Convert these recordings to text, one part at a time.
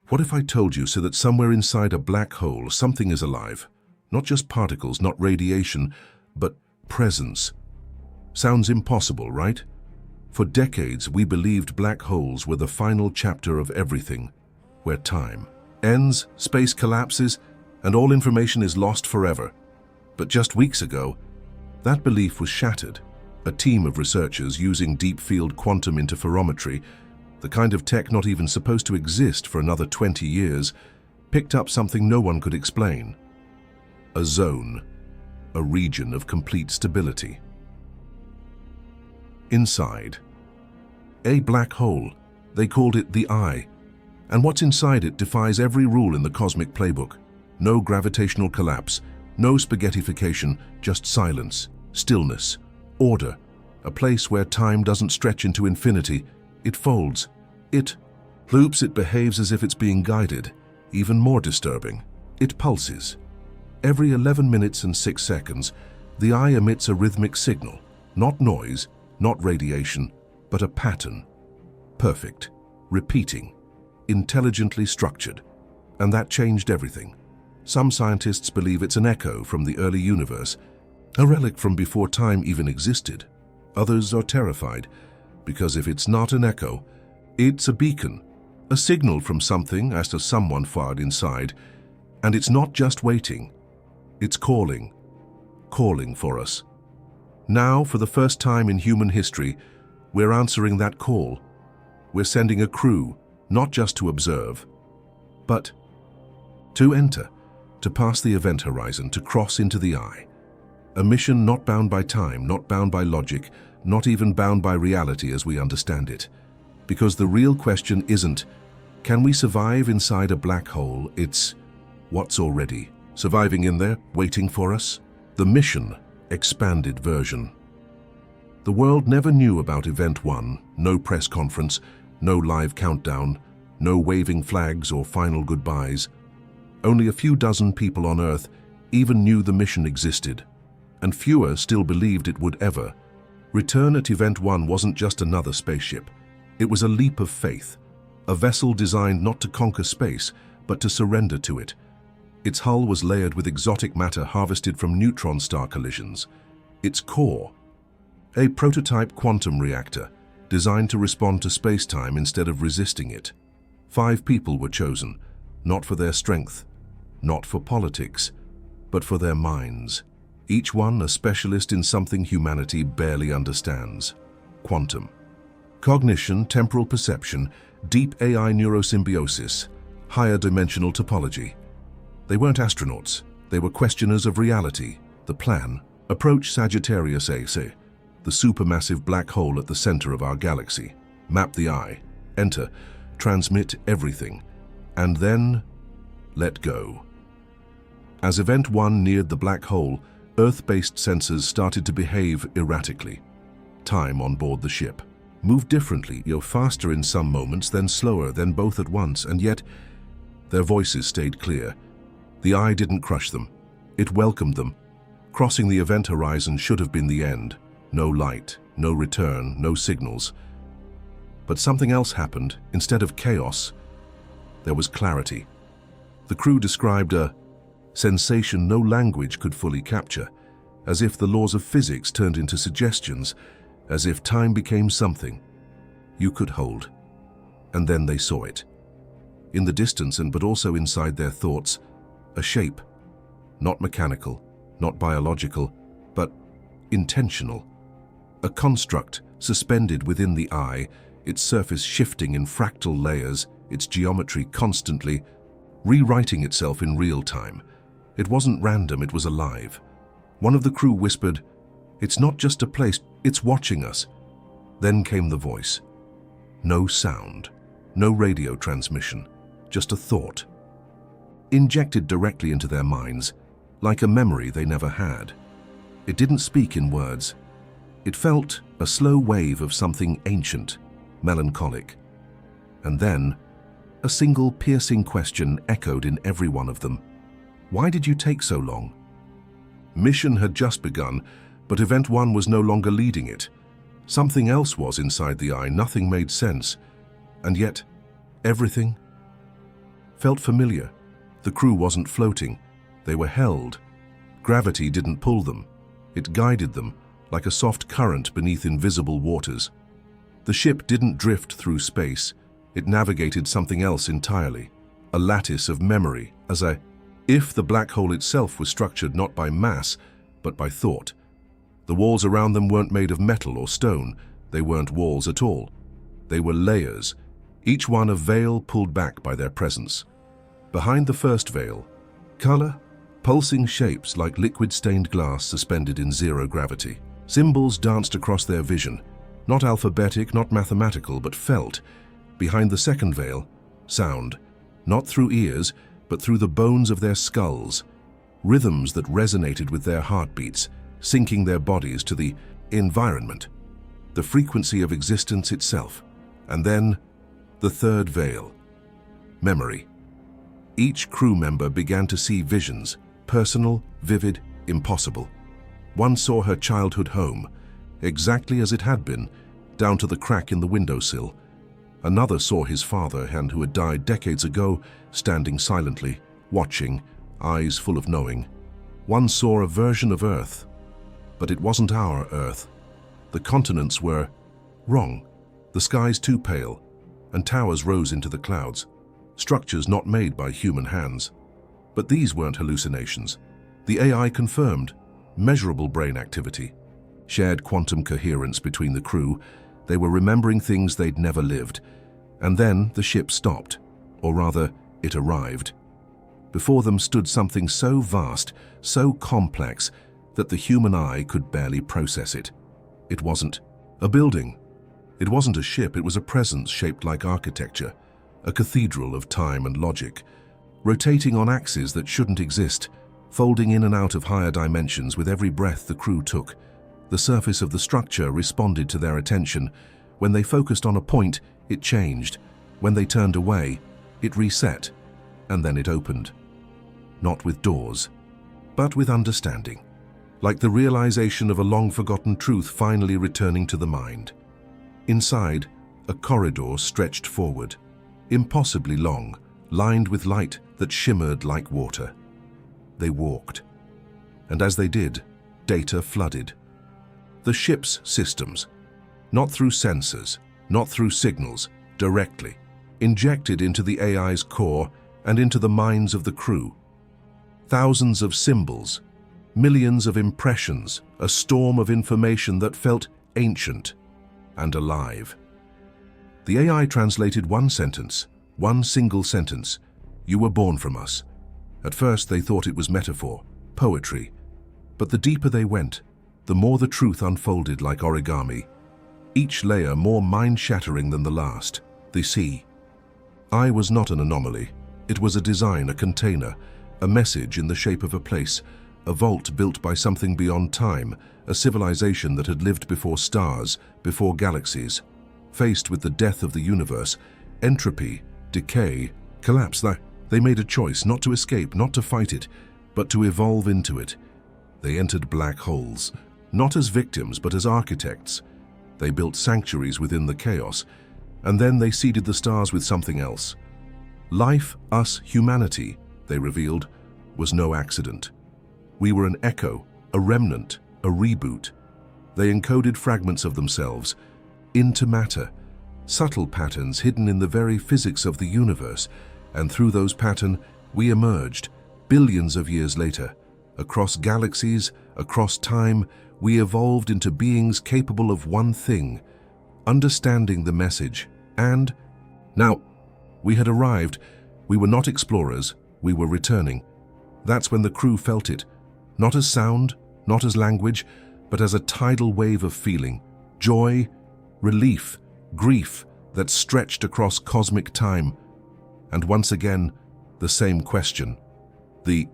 What if I told you so that somewhere inside a black hole something is alive? Not just particles, not radiation, but presence. Sounds impossible, right? For decades we believed black holes were the final chapter of everything, where time ends, space collapses, and all information is lost forever. But just weeks ago, that belief was shattered. A team of researchers using deep-field quantum interferometry, the kind of tech not even supposed to exist for another 20 years, picked up something no one could explain. A zone, a region of complete stability. Inside, a black hole. They called it the Eye. And what's inside it defies every rule in the cosmic playbook. No gravitational collapse, no spaghettification, just silence, stillness, order. A place where time doesn't stretch into infinity. It folds. It loops. It behaves as if it's being guided. Even more disturbing, it pulses. Every 11 minutes and 6 seconds, the Eye emits a rhythmic signal. Not noise, not radiation, but a pattern. Perfect, repeating, intelligently structured. And that changed everything. Some scientists believe it's an echo from the early universe, a relic from before time even existed. Others are terrified, because if it's not an echo, it's a beacon, a signal from something as to someone far inside. And it's not just waiting, it's calling for us. Now, for the first time in human history, we're answering that call. We're sending a crew, not just to observe, but to enter, to pass the event horizon, to cross into the Eye. A mission not bound by time, not bound by logic, not even bound by reality as we understand it. Because the real question isn't, can we survive inside a black hole? It's, what's already surviving in there, waiting for us? The mission, expanded version. The world never knew about Event 1, no press conference, no live countdown, no waving flags or final goodbyes. Only a few dozen people on Earth even knew the mission existed, and fewer still believed it would ever. Return at Event 1 wasn't just another spaceship. It was a leap of faith, a vessel designed not to conquer space, but to surrender to it. Its hull was layered with exotic matter harvested from neutron star collisions. Its core, a prototype quantum reactor, designed to respond to space-time instead of resisting it. 5 people were chosen, not for their strength, not for politics, but for their minds. Each one a specialist in something humanity barely understands. Quantum. Cognition, temporal perception, deep AI neurosymbiosis, higher dimensional topology. They weren't astronauts, they were questioners of reality. The plan: approach Sagittarius-A, the supermassive black hole at the center of our galaxy. Map the Eye, enter, transmit everything, and then let go. As Event 1 neared the black hole, Earth-based sensors started to behave erratically. Time on board the ship moved differently, faster in some moments, then slower, then both at once, and yet their voices stayed clear. The Eye didn't crush them. It welcomed them. Crossing the event horizon should have been the end. No light, no return, no signals. But something else happened. Instead of chaos, there was clarity. The crew described a sensation no language could fully capture, as if the laws of physics turned into suggestions, as if time became something you could hold. And then they saw it. In the distance, but also inside their thoughts, a shape, not mechanical, not biological, but intentional. A construct suspended within the Eye, its surface shifting in fractal layers, its geometry constantly rewriting itself in real time. It wasn't random, it was alive. One of the crew whispered, "It's not just a place, it's watching us." Then came the voice. No sound, no radio transmission, just a thought, injected directly into their minds, like a memory they never had. It didn't speak in words. It felt a slow wave of something ancient, melancholic. And then, a single piercing question echoed in every one of them. Why did you take so long? Mission had just begun, but Event 1 was no longer leading it. Something else was inside the Eye, nothing made sense. And yet, everything felt familiar. The crew wasn't floating. They were held. Gravity didn't pull them. It guided them, like a soft current beneath invisible waters. The ship didn't drift through space. It navigated something else entirely, a lattice of memory, if the black hole itself was structured not by mass, but by thought. The walls around them weren't made of metal or stone. They weren't walls at all. They were layers, each one a veil pulled back by their presence. Behind the first veil, color, pulsing shapes like liquid-stained glass suspended in zero gravity. Symbols danced across their vision, not alphabetic, not mathematical, but felt. Behind the second veil, sound, not through ears, but through the bones of their skulls. Rhythms that resonated with their heartbeats, syncing their bodies to the environment, the frequency of existence itself. And then, the third veil, memory. Each crew member began to see visions, personal, vivid, impossible. One saw her childhood home, exactly as it had been, down to the crack in the windowsill. Another saw his father, and who had died decades ago, standing silently, watching, eyes full of knowing. One saw a version of Earth, but it wasn't our Earth. The continents were wrong, the skies too pale, and towers rose into the clouds, structures not made by human hands. But these weren't hallucinations. The AI confirmed measurable brain activity, shared quantum coherence between the crew. They were remembering things they'd never lived. And then the ship stopped, or rather, it arrived. Before them stood something so vast, so complex, that the human eye could barely process it. It wasn't a building. It wasn't a ship. It was a presence shaped like architecture, a cathedral of time and logic, rotating on axes that shouldn't exist, folding in and out of higher dimensions with every breath the crew took. The surface of the structure responded to their attention. When they focused on a point, it changed. When they turned away, it reset, and then it opened. Not with doors, but with understanding, like the realization of a long-forgotten truth finally returning to the mind. Inside, a corridor stretched forward, impossibly long, lined with light that shimmered like water. They walked, and as they did, data flooded. The ship's systems, not through sensors, not through signals, directly, injected into the AI's core and into the minds of the crew. Thousands of symbols, millions of impressions, a storm of information that felt ancient and alive. The AI translated one sentence, one single sentence: "You were born from us." At first they thought it was metaphor, poetry, but the deeper they went, the more the truth unfolded like origami, each layer more mind-shattering than the last. The sea. I was not an anomaly. It was a design, a container, a message in the shape of a place, a vault built by something beyond time, a civilization that had lived before stars, before galaxies. Faced with the death of the universe, entropy, decay, collapse, they made a choice not to escape, not to fight it, but to evolve into it. They entered black holes, not as victims, but as architects. They built sanctuaries within the chaos, and then they seeded the stars with something else. Life, us, humanity, they revealed, was no accident. We were an echo, a remnant, a reboot. They encoded fragments of themselves into matter, subtle patterns hidden in the very physics of the universe, and through those patterns we emerged, billions of years later. Across galaxies, across time, we evolved into beings capable of one thing: understanding the message. And now, we had arrived. We were not explorers, we were returning. That's when the crew felt it, not as sound, not as language, but as a tidal wave of feeling, joy, relief, grief that stretched across cosmic time. And once again, the same question. The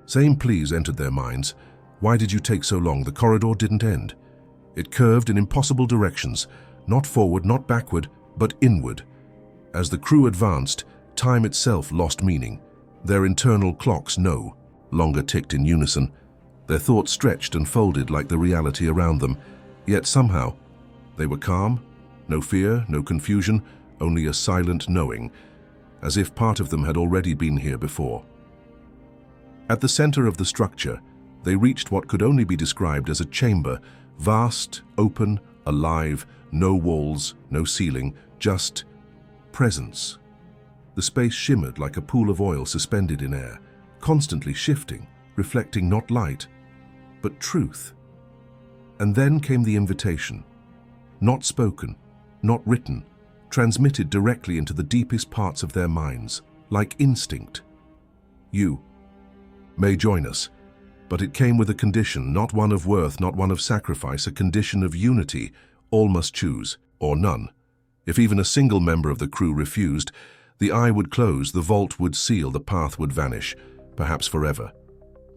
same pleas entered their minds. Why did you take so long? The corridor didn't end. It curved in impossible directions, not forward, not backward, but inward. As the crew advanced, time itself lost meaning. Their internal clocks no longer ticked in unison. Their thoughts stretched and folded like the reality around them. Yet somehow, they were calm, no fear, no confusion, only a silent knowing. as if part of them had already been here before. At the center of the structure, they reached what could only be described as a chamber, vast, open, alive, no walls, no ceiling, just presence. The space shimmered like a pool of oil suspended in air, constantly shifting, reflecting not light, but truth. And then came the invitation, not spoken, not written, transmitted directly into the deepest parts of their minds, like instinct. You may join us, but it came with a condition, not one of worth, not one of sacrifice, a condition of unity. All must choose, or none. If even a single member of the crew refused, the eye would close, the vault would seal, the path would vanish, perhaps forever.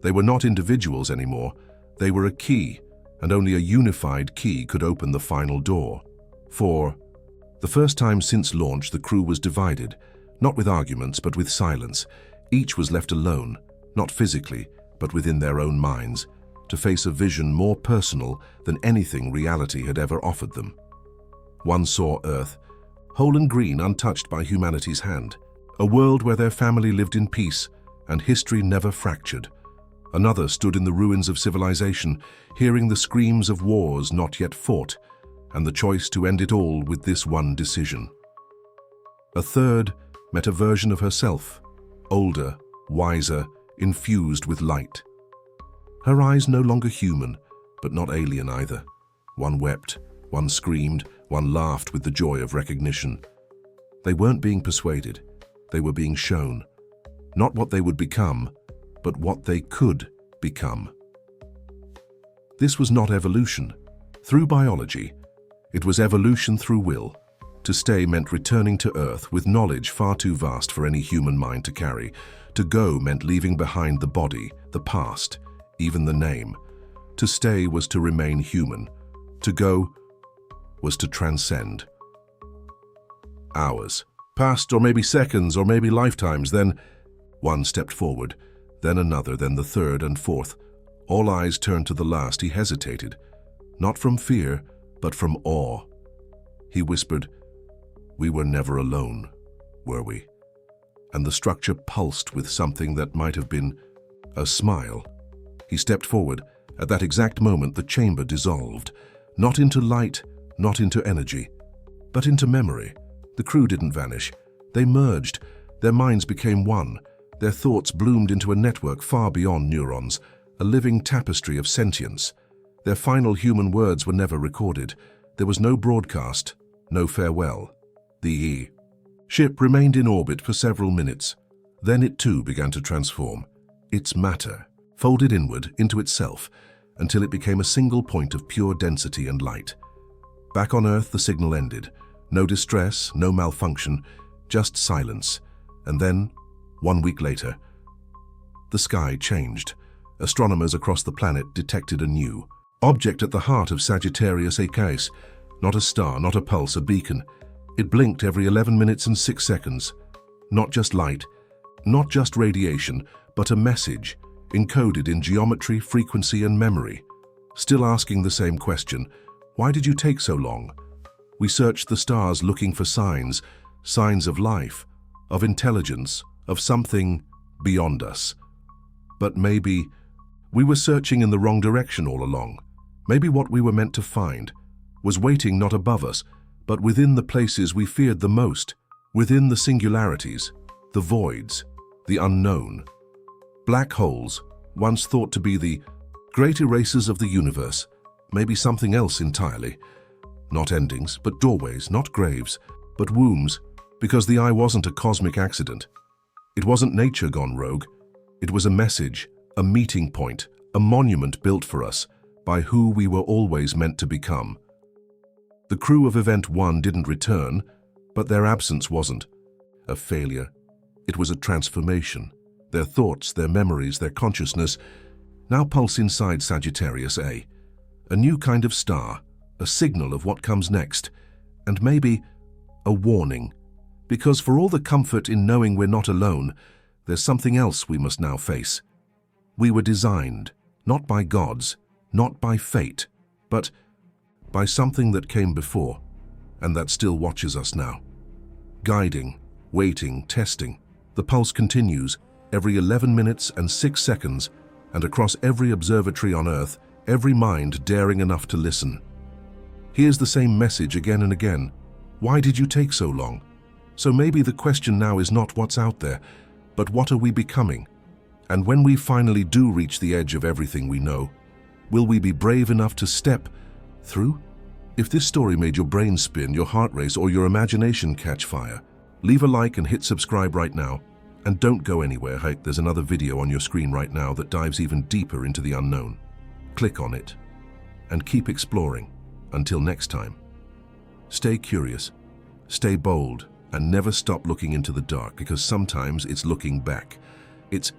They were not individuals anymore. They were a key, and only a unified key could open the final door. For the first time since launch, the crew was divided, not with arguments, but with silence. Each was left alone, not physically, but within their own minds, to face a vision more personal than anything reality had ever offered them. One saw Earth, whole and green, untouched by humanity's hand, a world where their family lived in peace and history never fractured. Another stood in the ruins of civilization, hearing the screams of wars not yet fought, and the choice to end it all with this one decision. A third met a version of herself, older, wiser, infused with light. Her eyes no longer human, but not alien either. One wept, one screamed, one laughed with the joy of recognition. They weren't being persuaded, they were being shown. Not what they would become, but what they could become. This was not evolution through biology. It was evolution through will. To stay meant returning to Earth with knowledge far too vast for any human mind to carry. To go meant leaving behind the body, the past, even the name. To stay was to remain human. To go was to transcend. Hours passed, or maybe seconds, or maybe lifetimes. Then one stepped forward, then another, then the third and fourth. All eyes turned to the last. He hesitated, not from fear, but from awe. He whispered, "We were never alone, were we?" And the structure pulsed with something that might have been a smile. He stepped forward. At that exact moment, the chamber dissolved, not into light, not into energy, but into memory. The crew didn't vanish. They merged. Their minds became one. Their thoughts bloomed into a network far beyond neurons, a living tapestry of sentience. Their final human words were never recorded. There was no broadcast, no farewell. The ship remained in orbit for several minutes. Then it too began to transform. Its matter folded inward into itself until it became a single point of pure density and light. Back on Earth, the signal ended. No distress, no malfunction, just silence. And then, 1 week later, the sky changed. Astronomers across the planet detected a new object at the heart of Sagittarius-Abyssus. Not a star, not a pulse, a beacon. It blinked every 11 minutes and 6 seconds. Not just light, not just radiation, but a message, encoded in geometry, frequency, and memory. Still asking the same question, why did you take so long? We searched the stars looking for signs, signs of life, of intelligence, of something beyond us. But maybe we were searching in the wrong direction all along. Maybe what we were meant to find was waiting not above us, but within the places we feared the most, within the singularities, the voids, the unknown. Black holes, once thought to be the great erasers of the universe, maybe something else entirely. Not endings, but doorways, not graves, but wombs, because the eye wasn't a cosmic accident. It wasn't nature gone rogue. It was a message, a meeting point, a monument built for us by who we were always meant to become. The crew of Event 1 didn't return, but their absence wasn't a failure. It was a transformation. Their thoughts, their memories, their consciousness now pulse inside Sagittarius A. A new kind of star, a signal of what comes next, and maybe a warning. Because for all the comfort in knowing we're not alone, there's something else we must now face. We were designed, not by gods, not by fate, but by something that came before, and that still watches us now. Guiding, waiting, testing. The pulse continues every 11 minutes and 6 seconds, and across every observatory on Earth, every mind daring enough to listen. Here's the same message again and again. Why did you take so long? So maybe the question now is not what's out there, but what are we becoming? And when we finally do reach the edge of everything we know, will we be brave enough to step through? If this story made your brain spin, your heart race, or your imagination catch fire, leave a like and hit subscribe right now. And don't go anywhere. There's another video on your screen right now that dives even deeper into the unknown. Click on it and keep exploring. Until next time, stay curious, stay bold, and never stop looking into the dark, because sometimes it's looking back. It's